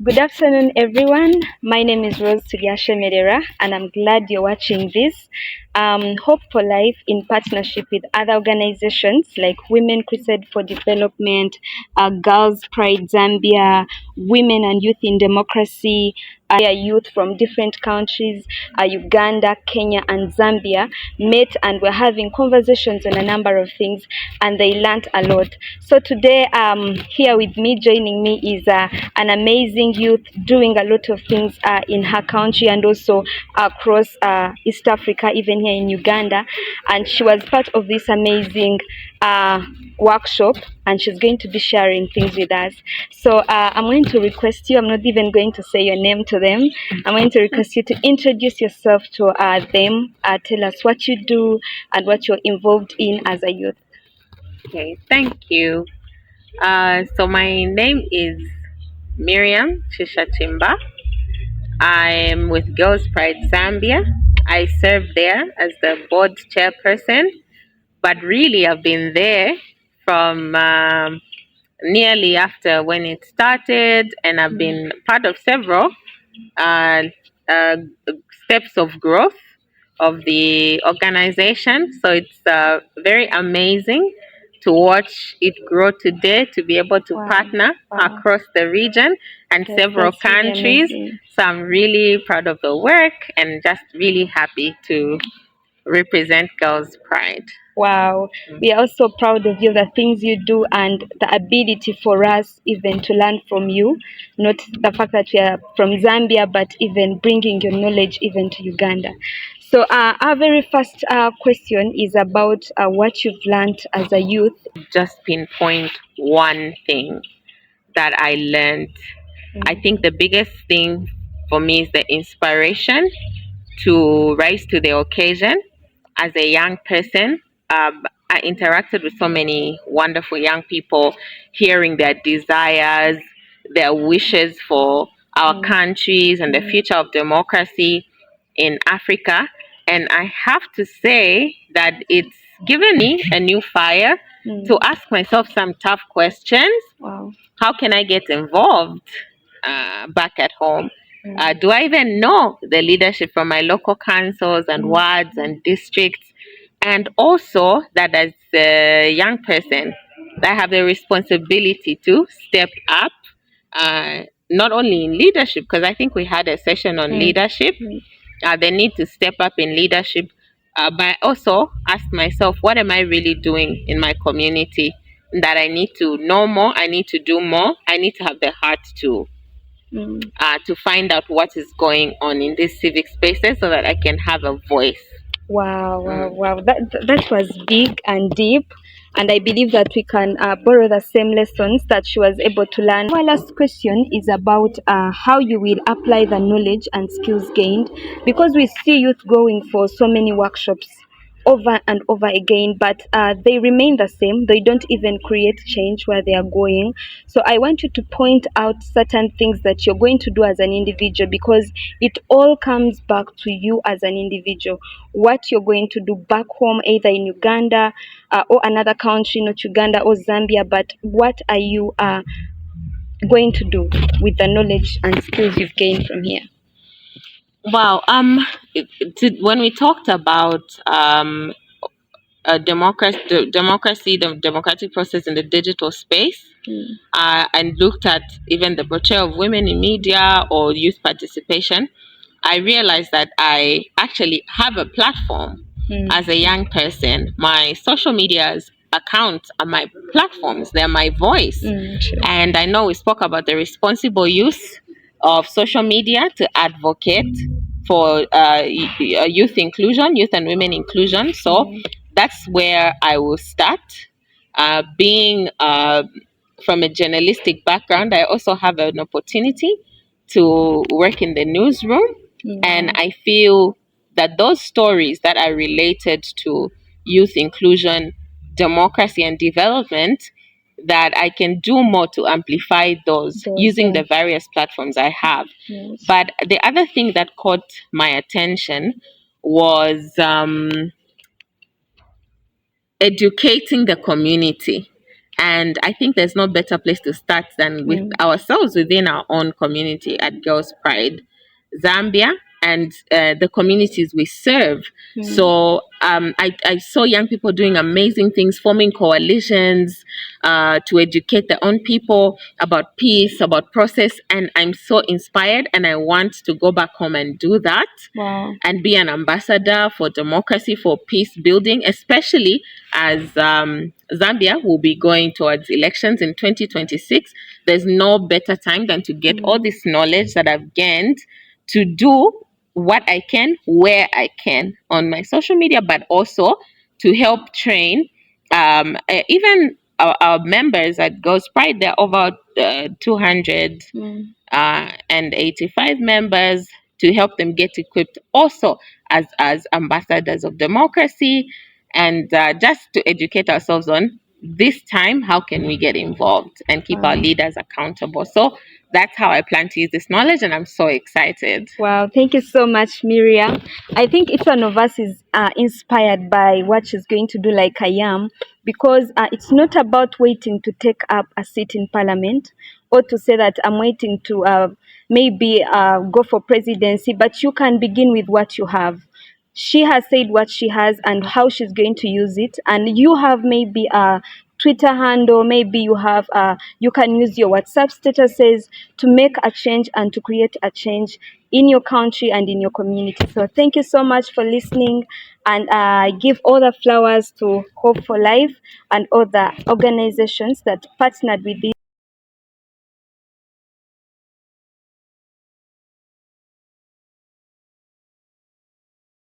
Good afternoon, everyone. My name is Rose Tuliashe Medera, and I'm glad you're watching this. Hope for Life, in partnership with other organizations like Women Crusade for Development, Girls Pride Zambia, Women and Youth in Democracy, youth from different countries, Uganda, Kenya, and Zambia met and were having conversations on a number of things, and they learned a lot. So today, here with me, joining me is an amazing youth doing a lot of things in her country and also across East Africa, even here in Uganda. And she was part of this amazing workshop, and she's going to be sharing things with us. So I'm going to request you, I'm not even going to say your name to them. I'm going to request you to introduce yourself to them, tell us what you do and what you're involved in as a youth. Okay, thank you. So my name is Miriam Shishatimba. I am with Girls Pride Zambia. I serve there as the board chairperson, but really I've been there from nearly after when it started, and I've been part of several uh, uh, steps of growth of the organization. So it's very amazing to watch it grow today, to be able to partner across the region and several That's really countries. amazing. So I'm really proud of the work and just really happy to represent Girls Pride. Wow, we are also proud of you, the things you do, and the ability for us even to learn from you. Not the fact that we are from Zambia, but even bringing your knowledge even to Uganda. So, our very first question is about what you've learned as a youth. Just pinpoint one thing that I learned. I think the biggest thing for me is the inspiration to rise to the occasion. As a young person, I interacted with so many wonderful young people, hearing their desires, their wishes for our countries and the future of democracy in Africa. And I have to say that it's given me a new fire to ask myself some tough questions. Wow. How can I get involved back at home? Do I even know the leadership from my local councils and wards and districts? And also that as a young person, I have the responsibility to step up, not only in leadership, because I think we had a session on leadership, the need to step up in leadership, but also ask myself, what am I really doing in my community that I need to know more, I need to do more, I need to have the heart to find out what is going on in these civic spaces so that I can have a voice. Wow. That was big and deep. And I believe that we can borrow the same lessons that she was able to learn. Our last question is about how you will apply the knowledge and skills gained, because we see youth going for so many workshops over and over again, but they remain the same. They don't even create change where they are going. So I want you to point out certain things that you're going to do as an individual, because it all comes back to you as an individual. What you're going to do back home, either in Uganda or another country, not Uganda or Zambia, but what are you going to do with the knowledge and skills you've gained from here? Wow. When we talked about democracy, the democratic process in the digital space, and looked at even the portrayal of women in media or youth participation, I realized that I actually have a platform as a young person. My social media's accounts are my platforms, they're my voice. Sure. And I know we spoke about the responsible use of social media to advocate for youth inclusion, youth and women inclusion. So that's where I will start. Being from a journalistic background, I also have an opportunity to work in the newsroom. And I feel that those stories that are related to youth inclusion, democracy, and development, that I can do more to amplify those using the various platforms I have. But the other thing that caught my attention was educating the community. And I think there's no better place to start than with ourselves within our own community at Girls Pride Zambia and the communities we serve. So I saw young people doing amazing things, forming coalitions to educate their own people about peace, about process. And I'm so inspired, and I want to go back home and do that. Wow. And be an ambassador for democracy, for peace building, especially as Zambia will be going towards elections in 2026. There's no better time than to get all this knowledge that I've gained to do what I can, where I can on my social media, but also to help train even our members at Girls Pride. There are over 200 and 85 members, to help them get equipped also as ambassadors of democracy, and just to educate ourselves on this time, how can we get involved and keep our leaders accountable. So that's how I plan to use this knowledge, and I'm so excited. Wow, thank you so much, Miriam. I think each one of us is inspired by what she's going to do, like I am, because it's not about waiting to take up a seat in parliament or to say that I'm waiting to maybe go for presidency, but you can begin with what you have. She has said what she has and how she's going to use it, and you have maybe a Twitter handle, maybe you have you can use your WhatsApp statuses to make a change and to create a change in your country and in your community. So thank you so much for listening, and give all the flowers to Hope for Life and all the organizations that partnered with this